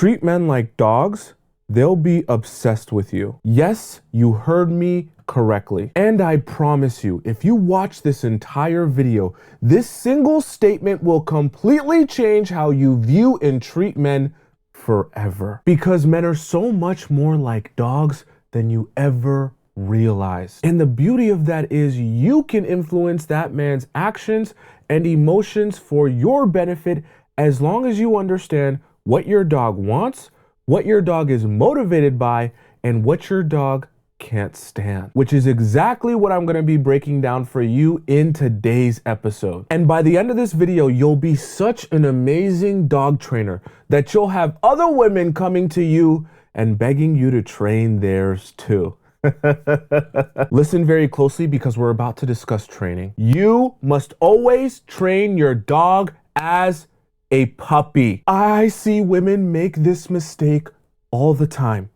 treat men like dogs, they'll be obsessed with you. Yes, you heard me correctly. And I promise you, if you watch this entire video, this single statement will completely change how you view and treat men forever. Because men are so much more like dogs than you ever realize. And the beauty of that is you can influence that man's actions and emotions for your benefit as long as you understand what your dog wants, what your dog is motivated by, and what your dog can't stand, which is exactly what I'm going to be breaking down for you in today's episode. And by the end of this video, you'll be such an amazing dog trainer that you'll have other women coming to you and begging you to train theirs too. Listen very closely because we're about to discuss training. You must always train your dog as a puppy. I see women make this mistake all the time.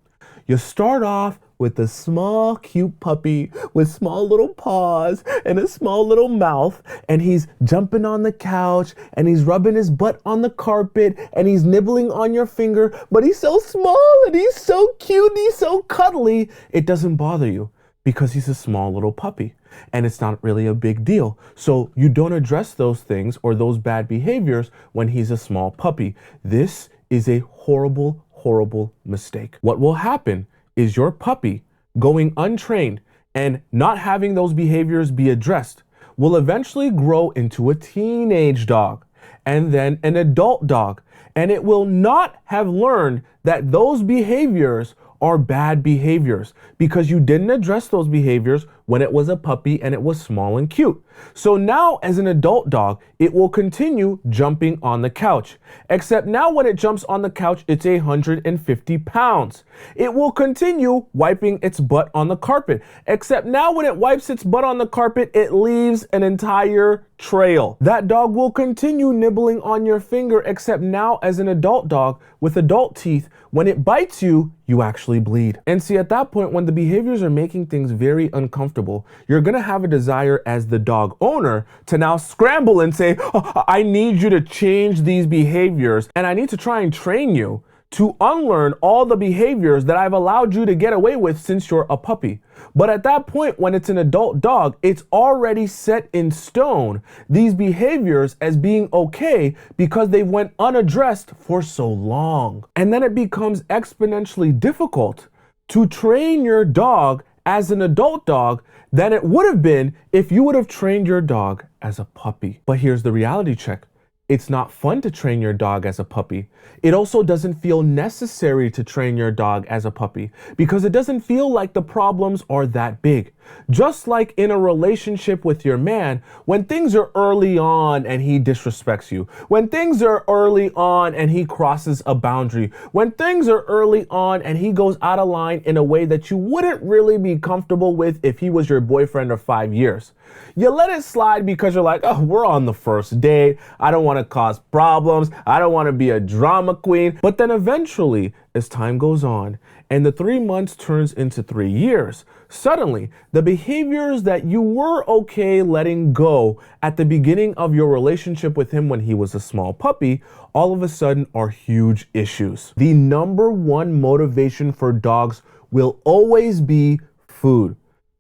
You start off with a small, cute puppy with small little paws and a small little mouth, and he's jumping on the couch and he's rubbing his butt on the carpet and he's nibbling on your finger, but he's so small and he's so cute and he's so cuddly. It doesn't bother you because he's a small little puppy and it's not really a big deal. So you don't address those things or those bad behaviors when he's a small puppy. This is a horrible, horrible mistake. What will happen is your puppy going untrained and not having those behaviors be addressed will eventually grow into a teenage dog and then an adult dog. And it will not have learned that those behaviors are bad behaviors because you didn't address those behaviors when it was a puppy and it was small and cute. So now as an adult dog, it will continue jumping on the couch, except now when it jumps on the couch, it's 150 pounds. It will continue wiping its butt on the carpet, except now when it wipes its butt on the carpet, it leaves an entire trail. That dog will continue nibbling on your finger, except now as an adult dog with adult teeth, when it bites you, you actually bleed. And see, at that point, when the behaviors are making things very uncomfortable, you're gonna have a desire as the dog owner to now scramble and say, oh, I need you to change these behaviors and I need to try and train you to unlearn all the behaviors that I've allowed you to get away with since you're a puppy. But at that point, when it's an adult dog, it's already set in stone, these behaviors as being okay because they went unaddressed for so long. And then it becomes exponentially difficult to train your dog as an adult dog than it would have been if you would have trained your dog as a puppy. But here's the reality check. It's not fun to train your dog as a puppy. It also doesn't feel necessary to train your dog as a puppy because it doesn't feel like the problems are that big. Just like in a relationship with your man, when things are early on and he disrespects you, when things are early on and he crosses a boundary, when things are early on and he goes out of line in a way that you wouldn't really be comfortable with if he was your boyfriend of 5 years. You let it slide because you're like, oh, we're on the first date. I don't want to cause problems. I don't want to be a drama queen. But then eventually, as time goes on and the 3 months turns into 3 years, suddenly the behaviors that you were okay letting go at the beginning of your relationship with him when he was a small puppy, all of a sudden are huge issues. The number one motivation for dogs will always be food.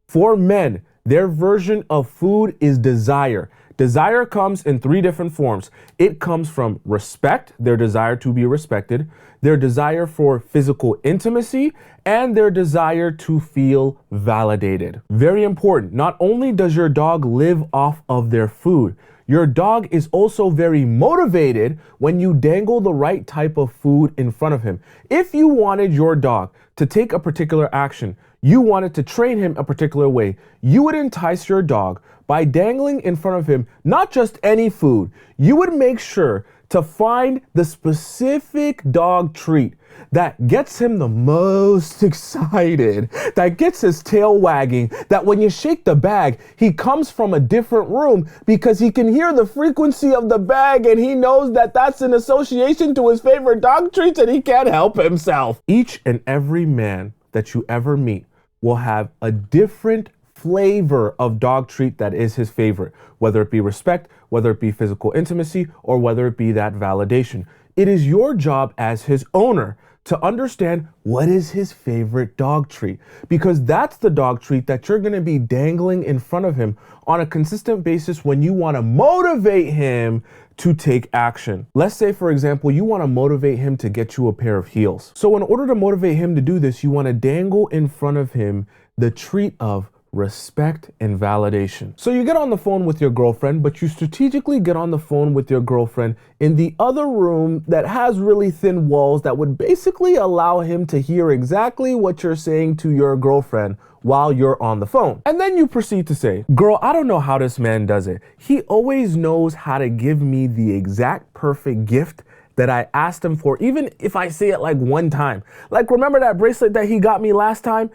For men, their version of food is desire. Desire comes in 3 different forms. It comes from respect, their desire to be respected, their desire for physical intimacy, and their desire to feel validated. Very important. Not only does your dog live off of their food, your dog is also very motivated when you dangle the right type of food in front of him. If you wanted your dog to take a particular action, you wanted to train him a particular way, you would entice your dog by dangling in front of him not just any food. You would make sure to find the specific dog treat that gets him the most excited, that gets his tail wagging, that when you shake the bag, he comes from a different room because he can hear the frequency of the bag and he knows that that's an association to his favorite dog treats and he can't help himself. Each and every man that you ever meet will have a different flavor of dog treat that is his favorite, whether it be respect, whether it be physical intimacy, or whether it be that validation. It is your job as his owner to understand what is his favorite dog treat, because that's the dog treat that you're gonna be dangling in front of him on a consistent basis when you wanna motivate him to take action. Let's say, for example, you wanna motivate him to get you a pair of heels. So in order to motivate him to do this, you wanna dangle in front of him the treat of respect and validation. So you get on the phone with your girlfriend, but you strategically get on the phone with your girlfriend in the other room that has really thin walls that would basically allow him to hear exactly what you're saying to your girlfriend while you're on the phone. And then you proceed to say, girl, I don't know how this man does it. He always knows how to give me the exact perfect gift that I asked him for, even if I say it like one time. Like, remember that bracelet that he got me last time?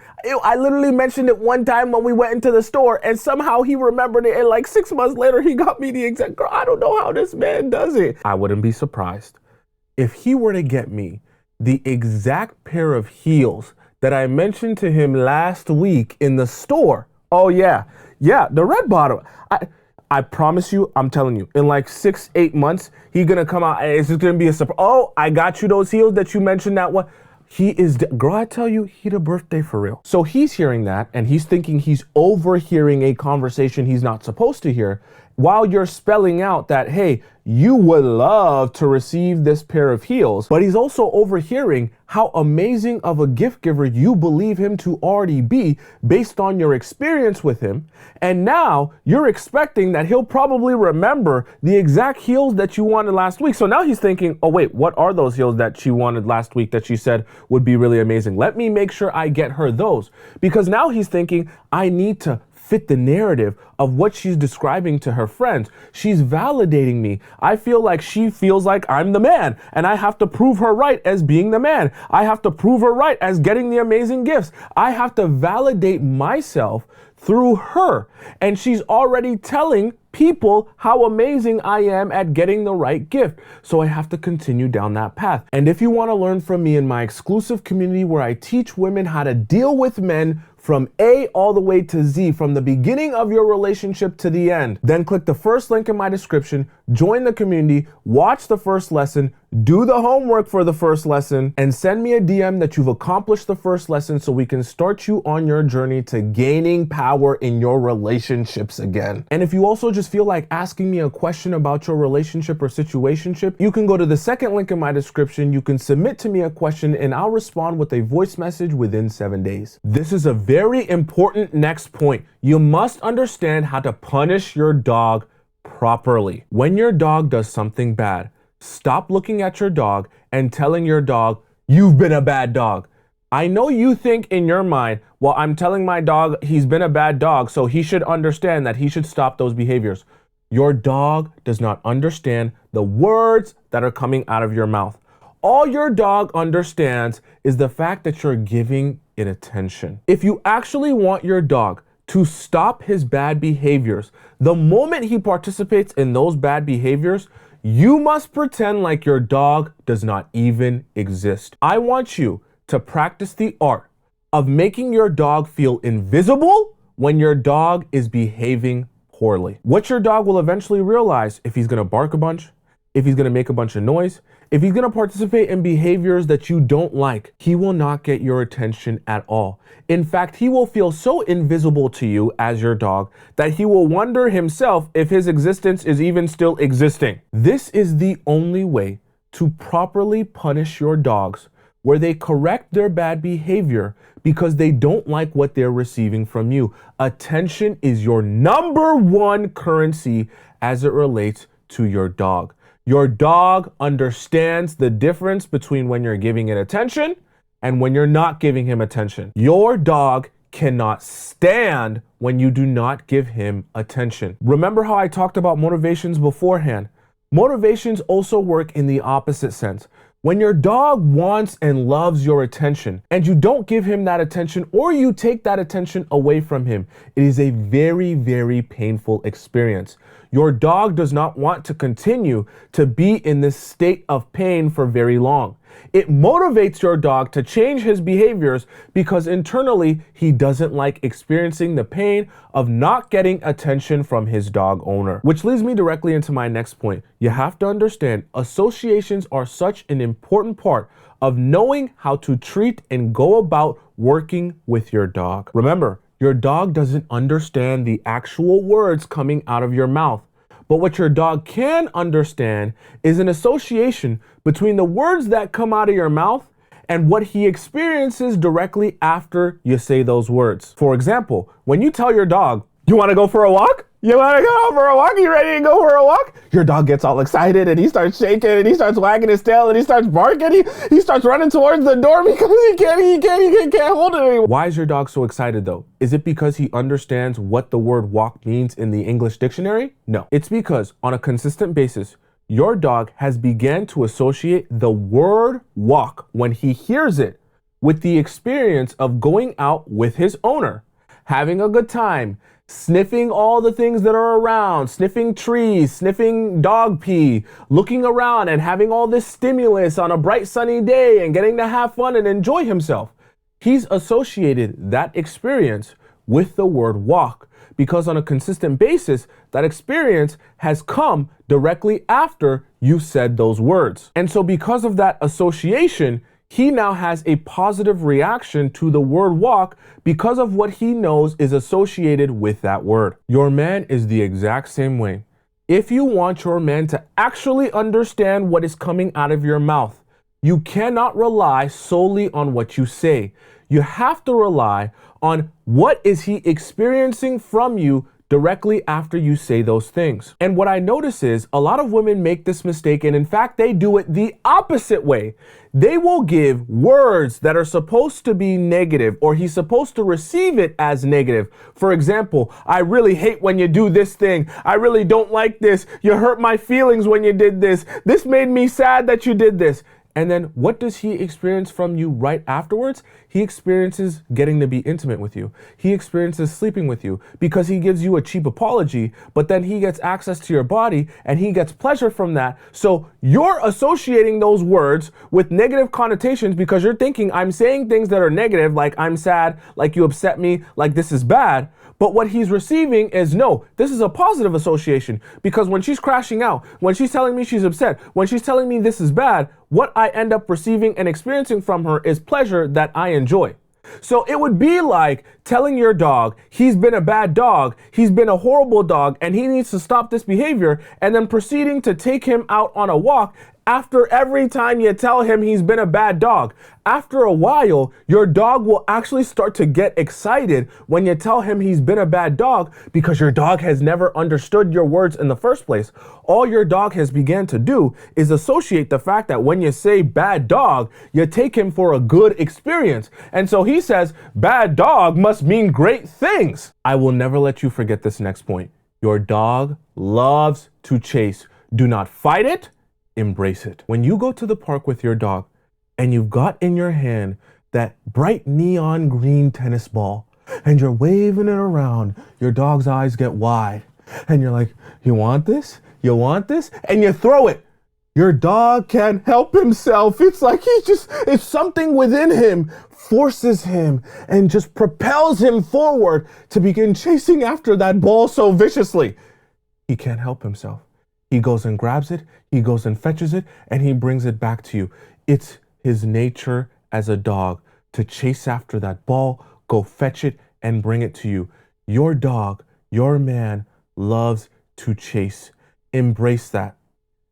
I literally mentioned it one time when we went into the store, and somehow he remembered it, and like 6 months later, he got me the exact, girl, I don't know how this man does it. I wouldn't be surprised if he were to get me the exact pair of heels that I mentioned to him last week in the store. Oh yeah, the red bottom. I promise you, I'm telling you, in like 6-8 months, he's gonna come out and it's just gonna be a surprise. Oh, I got you those heels that you mentioned that one. Girl, I tell you, he the birthday for real. So he's hearing that and he's thinking he's overhearing a conversation he's not supposed to hear, while you're spelling out that, hey, you would love to receive this pair of heels, but he's also overhearing how amazing of a gift giver you believe him to already be based on your experience with him. And now you're expecting that he'll probably remember the exact heels that you wanted last week. So now he's thinking, oh wait, what are those heels that she wanted last week that she said would be really amazing? Let me make sure I get her those. Because now he's thinking, I need to fit the narrative of what she's describing to her friends. She's validating me. I feel like she feels like I'm the man, and I have to prove her right as being the man. I have to prove her right as getting the amazing gifts. I have to validate myself through her. And she's already telling people how amazing I am at getting the right gift. So I have to continue down that path. And if you want to learn from me in my exclusive community where I teach women how to deal with men from A all the way to Z, from the beginning of your relationship to the end, then click the first link in my description, join the community, watch the first lesson, do the homework for the first lesson, and send me a DM that you've accomplished the first lesson so we can start you on your journey to gaining power in your relationships again. And if you also just feel like asking me a question about your relationship or situationship, you can go to the second link in my description. You can submit to me a question and I'll respond with a voice message within 7 days. This is a very important next point. You must understand how to punish your dog properly. When your dog does something bad, stop looking at your dog and telling your dog, you've been a bad dog. I know you think in your mind, well, I'm telling my dog he's been a bad dog, so he should understand that he should stop those behaviors. Your dog does not understand the words that are coming out of your mouth. All your dog understands is the fact that you're giving it attention. If you actually want your dog to stop his bad behaviors, the moment he participates in those bad behaviors, you must pretend like your dog does not even exist. I want you to practice the art of making your dog feel invisible when your dog is behaving poorly. What your dog will eventually realize, if he's gonna bark a bunch, if he's gonna make a bunch of noise, if he's gonna participate in behaviors that you don't like, he will not get your attention at all. In fact, he will feel so invisible to you as your dog that he will wonder himself if his existence is even still existing. This is the only way to properly punish your dogs, where they correct their bad behavior because they don't like what they're receiving from you. Attention is your #1 currency as it relates to your dog. Your dog understands the difference between when you're giving it attention and when you're not giving him attention. Your dog cannot stand when you do not give him attention. Remember how I talked about motivations beforehand? Motivations also work in the opposite sense. When your dog wants and loves your attention and you don't give him that attention, or you take that attention away from him, it is a very, very painful experience. Your dog does not want to continue to be in this state of pain for very long. It motivates your dog to change his behaviors because internally he doesn't like experiencing the pain of not getting attention from his dog owner. Which leads me directly into my next point. You have to understand associations are such an important part of knowing how to treat and go about working with your dog. Remember, your dog doesn't understand the actual words coming out of your mouth. But what your dog can understand is an association between the words that come out of your mouth and what he experiences directly after you say those words. For example, when you tell your dog, "You want to go for a walk? You want to go for a walk? You ready to go for a walk?" Your dog gets all excited and he starts shaking and he starts wagging his tail and he starts barking. He starts running towards the door because he can't hold it anymore. Why is your dog so excited though? Is it because he understands what the word walk means in the English dictionary? No, it's because on a consistent basis, your dog has began to associate the word walk when he hears it with the experience of going out with his owner, having a good time, sniffing all the things that are around, sniffing trees, sniffing dog pee, looking around and having all this stimulus on a bright sunny day and getting to have fun and enjoy himself. He's associated that experience with the word walk because on a consistent basis, that experience has come directly after you said those words. And so because of that association, he now has a positive reaction to the word walk because of what he knows is associated with that word. Your man is the exact same way. If you want your man to actually understand what is coming out of your mouth, you cannot rely solely on what you say. You have to rely on what is he experiencing from you directly after you say those things. And what I notice is a lot of women make this mistake, and in fact, they do it the opposite way. They will give words that are supposed to be negative, or he's supposed to receive it as negative. For example, "I really hate when you do this thing. I really don't like this. You hurt my feelings when you did this. This made me sad that you did this." And then what does he experience from you right afterwards? He experiences getting to be intimate with you. He experiences sleeping with you because he gives you a cheap apology, but then he gets access to your body and he gets pleasure from that. So you're associating those words with negative connotations because you're thinking, I'm saying things that are negative, like I'm sad, like you upset me, like this is bad. But what he's receiving is, no, this is a positive association because when she's crashing out, when she's telling me she's upset, when she's telling me this is bad, what I end up receiving and experiencing from her is pleasure that I enjoy. So it would be like telling your dog he's been a bad dog, he's been a horrible dog, and he needs to stop this behavior, and then proceeding to take him out on a walk after every time you tell him he's been a bad dog. After a while, your dog will actually start to get excited when you tell him he's been a bad dog because your dog has never understood your words in the first place. All your dog has began to do is associate the fact that when you say bad dog, you take him for a good experience. And so he says, bad dog must mean great things. I will never let you forget this next point. Your dog loves to chase. Do not fight it. Embrace it. When you go to the park with your dog and you've got in your hand that bright neon green tennis ball and you're waving it around, your dog's eyes get wide and you're like, you want this? You want this? And you throw it. Your dog can't help himself. It's like it's something within him forces him and just propels him forward to begin chasing after that ball so viciously. He can't help himself. He goes and grabs it, he goes and fetches it, and he brings it back to you. It's his nature as a dog to chase after that ball, go fetch it, and bring it to you. Your dog, your man, loves to chase. Embrace that.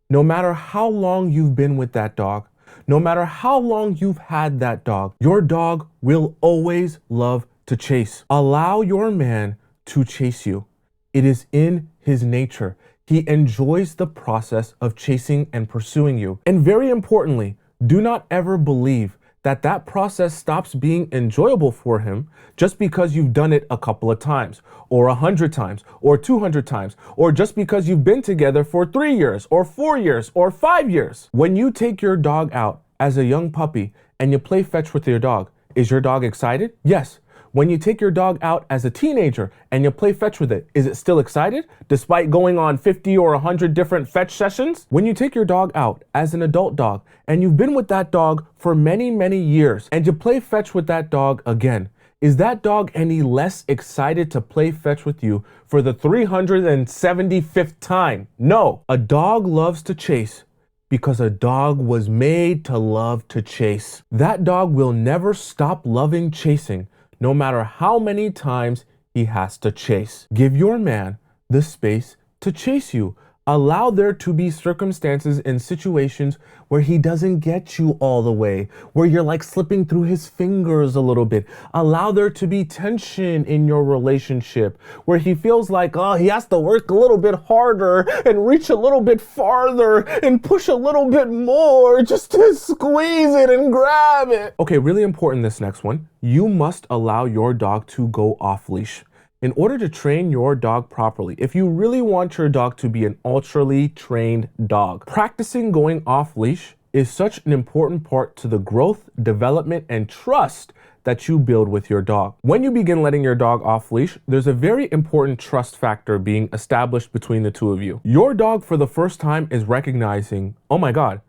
No matter how long you've been with that dog, no matter how long you've had that dog, your dog will always love to chase. Allow your man to chase you. It is in his nature. He enjoys the process of chasing and pursuing you. And very importantly, do not ever believe that that process stops being enjoyable for him just because you've done it a couple of times, or 100 times, or 200 times, or just because you've been together for 3 years, or 4 years, or 5 years. When you take your dog out as a young puppy and you play fetch with your dog, is your dog excited? Yes. When you take your dog out as a teenager and you play fetch with it, is it still excited despite going on 50 or 100 different fetch sessions? When you take your dog out as an adult dog and you've been with that dog for many, many years and you play fetch with that dog again, is that dog any less excited to play fetch with you for the 375th time? No. A dog loves to chase because a dog was made to love to chase. That dog will never stop loving chasing, no matter how many times he has to chase. Give your man the space to chase you. Allow there to be circumstances and situations where he doesn't get you all the way, where you're like slipping through his fingers a little bit. Allow there to be tension in your relationship, where he feels like, oh, he has to work a little bit harder and reach a little bit farther and push a little bit more just to squeeze it and grab it. Okay, really important, this next one. You must allow your dog to go off leash. In order to train your dog properly, if you really want your dog to be an ultrally trained dog, practicing going off leash is such an important part to the growth, development, and trust that you build with your dog. When you begin letting your dog off leash, there's a very important trust factor being established between the two of you. Your dog for the first time is recognizing, oh my God,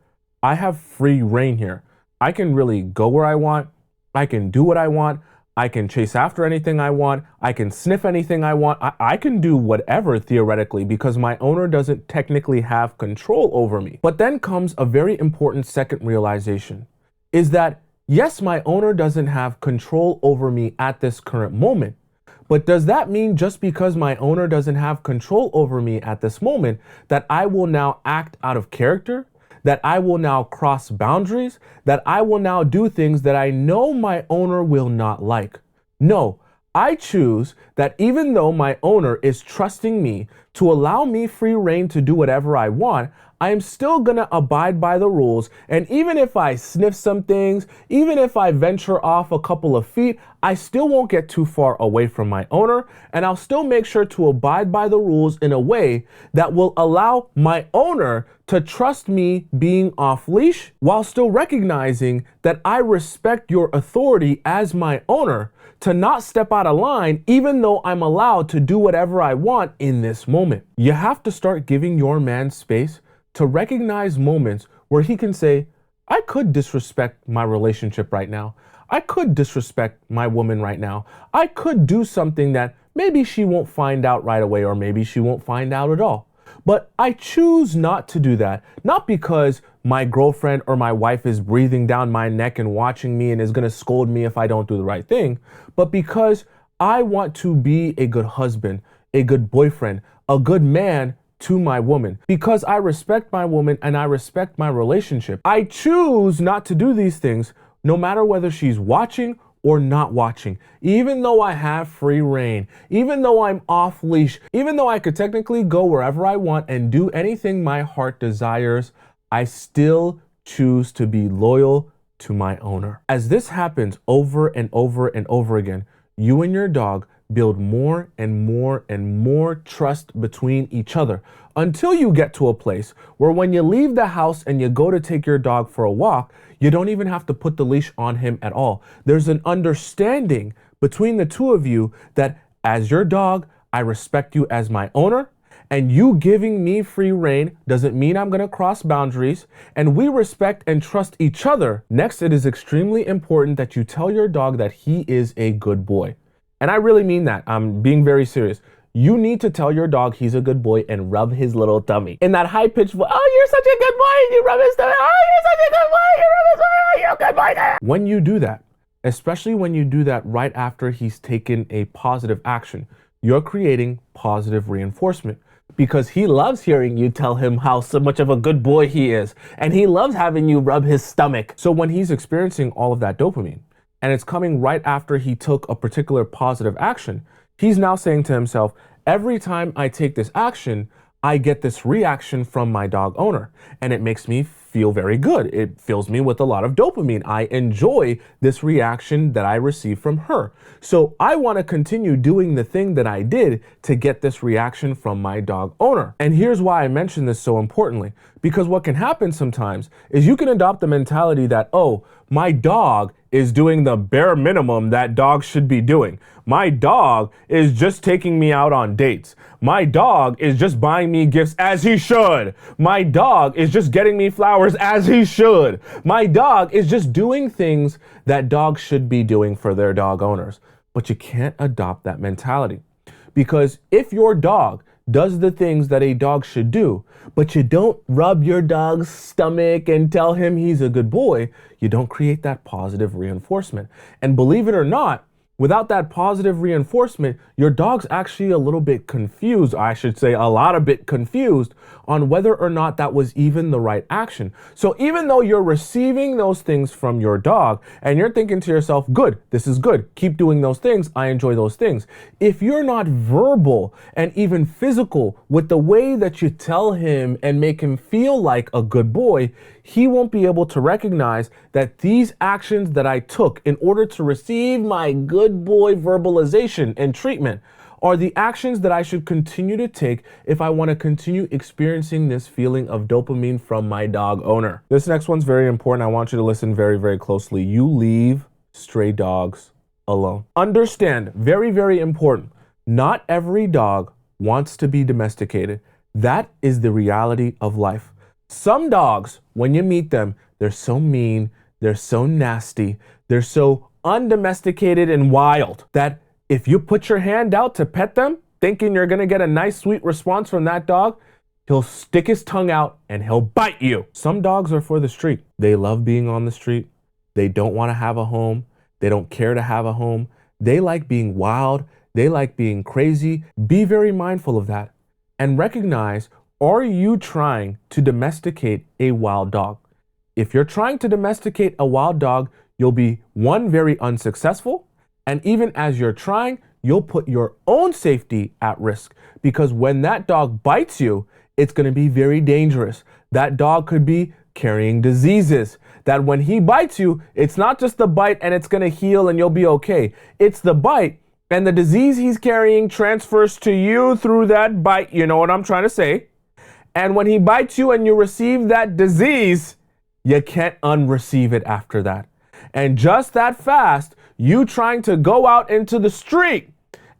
I have free reign here. I can really go where I want. I can do what I want. I can chase after anything I want. I can sniff anything I want. I can do whatever theoretically because my owner doesn't technically have control over me. But then comes a very important second realization, is that yes, my owner doesn't have control over me at this current moment. But does that mean just because my owner doesn't have control over me at this moment that I will now act out of character? That I will now cross boundaries, that I will now do things that I know my owner will not like? No, I choose that even though my owner is trusting me to allow me free reign to do whatever I want, I am still gonna abide by the rules. And even if I sniff some things, even if I venture off a couple of feet, I still won't get too far away from my owner. And I'll still make sure to abide by the rules in a way that will allow my owner to trust me being off leash while still recognizing that I respect your authority as my owner to not step out of line, even though I'm allowed to do whatever I want in this moment. You have to start giving your man space to recognize moments where he can say, I could disrespect my relationship right now. I could disrespect my woman right now. I could do something that maybe she won't find out right away, or maybe she won't find out at all. But I choose not to do that, not because my girlfriend or my wife is breathing down my neck and watching me and is gonna scold me if I don't do the right thing, but because I want to be a good husband, a good boyfriend, a good man to my woman. Because I respect my woman and I respect my relationship, I choose not to do these things no matter whether she's watching or not watching. Even though I have free reign, even though I'm off leash, even though I could technically go wherever I want and do anything my heart desires, I still choose to be loyal to my owner. As this happens over and over and over again, you and your dog build more and more and more trust between each other until you get to a place where when you leave the house and you go to take your dog for a walk, you don't even have to put the leash on him at all. There's an understanding between the two of you that as your dog, I respect you as my owner, and you giving me free reign doesn't mean I'm gonna cross boundaries, and we respect and trust each other. Next, it is extremely important that you tell your dog that he is a good boy. And I really mean that. I'm being very serious. You need to tell your dog he's a good boy and rub his little tummy. In that high-pitched voice, oh, you're such a good boy, and you rub his tummy. Oh, you're such a good boy, you rub his tummy. Oh, you're a good boy. When you do that, especially when you do that right after he's taken a positive action, you're creating positive reinforcement. Because he loves hearing you tell him how so much of a good boy he is. And he loves having you rub his stomach. So when he's experiencing all of that dopamine, and it's coming right after he took a particular positive action, he's now saying to himself, every time I take this action, I get this reaction from my dog owner, and it makes me feel very good. It fills me with a lot of dopamine. I enjoy this reaction that I receive from her. So I want to continue doing the thing that I did to get this reaction from my dog owner. And here's why I mention this so importantly, because what can happen sometimes is you can adopt the mentality that, oh, my dog is doing the bare minimum that dogs should be doing. My dog is just taking me out on dates. My dog is just buying me gifts as he should. My dog is just getting me flowers as he should. My dog is just doing things that dogs should be doing for their dog owners. But you can't adopt that mentality, because if your dog does the things that a dog should do, but you don't rub your dog's stomach and tell him he's a good boy, you don't create that positive reinforcement. And believe it or not, without that positive reinforcement, your dog's actually a little bit confused, I should say a lot of bit confused, on whether or not that was even the right action. So even though you're receiving those things from your dog and you're thinking to yourself, good, this is good, keep doing those things, I enjoy those things. If you're not verbal and even physical with the way that you tell him and make him feel like a good boy, he won't be able to recognize that these actions that I took in order to receive my good boy verbalization and treatment are the actions that I should continue to take if I want to continue experiencing this feeling of dopamine from my dog owner. This next one's very important. I want you to listen very, very closely. You leave stray dogs alone. Understand, very, very important. Not every dog wants to be domesticated. That is the reality of life. Some dogs, when you meet them, they're so mean, they're so nasty, they're so undomesticated and wild that if you put your hand out to pet them, thinking you're gonna get a nice sweet response from that dog, he'll stick his tongue out and he'll bite you. Some dogs are for the street. They love being on the street. They don't want to have a home. They don't care to have a home. They like being wild. They like being crazy. Be very mindful of that and recognize, are you trying to domesticate a wild dog? If you're trying to domesticate a wild dog, you'll be, one, very unsuccessful. And even as you're trying, you'll put your own safety at risk, because when that dog bites you, it's going to be very dangerous. That dog could be carrying diseases. That when he bites you, it's not just the bite and it's going to heal and you'll be okay. It's the bite and the disease he's carrying transfers to you through that bite. You know what I'm trying to say? And when he bites you and you receive that disease, you can't unreceive it after that. And just that fast, you trying to go out into the street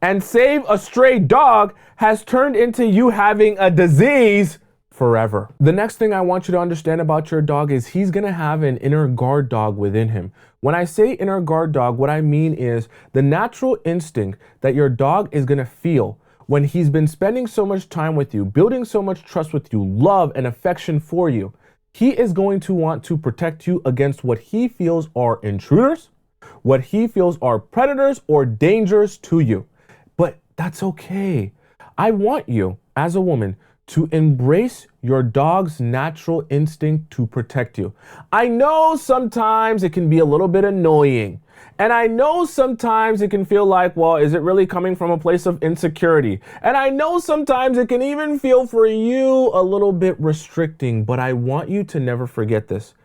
and save a stray dog has turned into you having a disease forever. The next thing I want you to understand about your dog is he's gonna have an inner guard dog within him. When I say inner guard dog, what I mean is the natural instinct that your dog is gonna feel when he's been spending so much time with you, building so much trust with you, love and affection for you. He is going to want to protect you against what he feels are intruders, what he feels are predators or dangers to you. But that's okay. I want you, as a woman, to embrace your dog's natural instinct to protect you. I know sometimes it can be a little bit annoying. And I know sometimes it can feel like, well, is it really coming from a place of insecurity? And I know sometimes it can even feel for you a little bit restricting, but I want you to never forget this.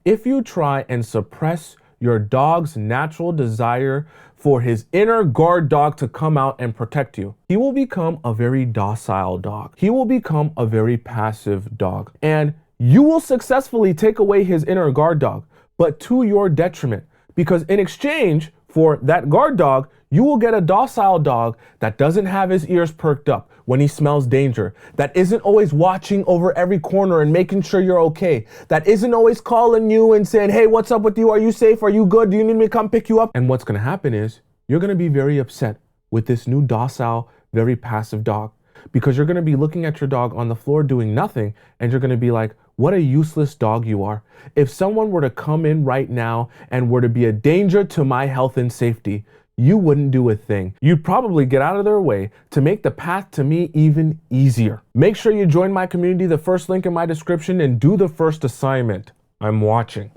If you try and suppress your dog's natural desire for his inner guard dog to come out and protect you, he will become a very docile dog. He will become a very passive dog. And you will successfully take away his inner guard dog, but to your detriment. Because in exchange for that guard dog, you will get a docile dog that doesn't have his ears perked up when he smells danger, that isn't always watching over every corner and making sure you're okay, that isn't always calling you and saying, hey, what's up with you? Are you safe? Are you good? Do you need me to come pick you up? And what's going to happen is you're going to be very upset with this new docile, very passive dog, because you're going to be looking at your dog on the floor doing nothing, and you're going to be like, what a useless dog you are. If someone were to come in right now and were to be a danger to my health and safety, you wouldn't do a thing. You'd probably get out of their way to make the path to me even easier. Make sure you join my community, the first link in my description, and do the first assignment. I'm watching.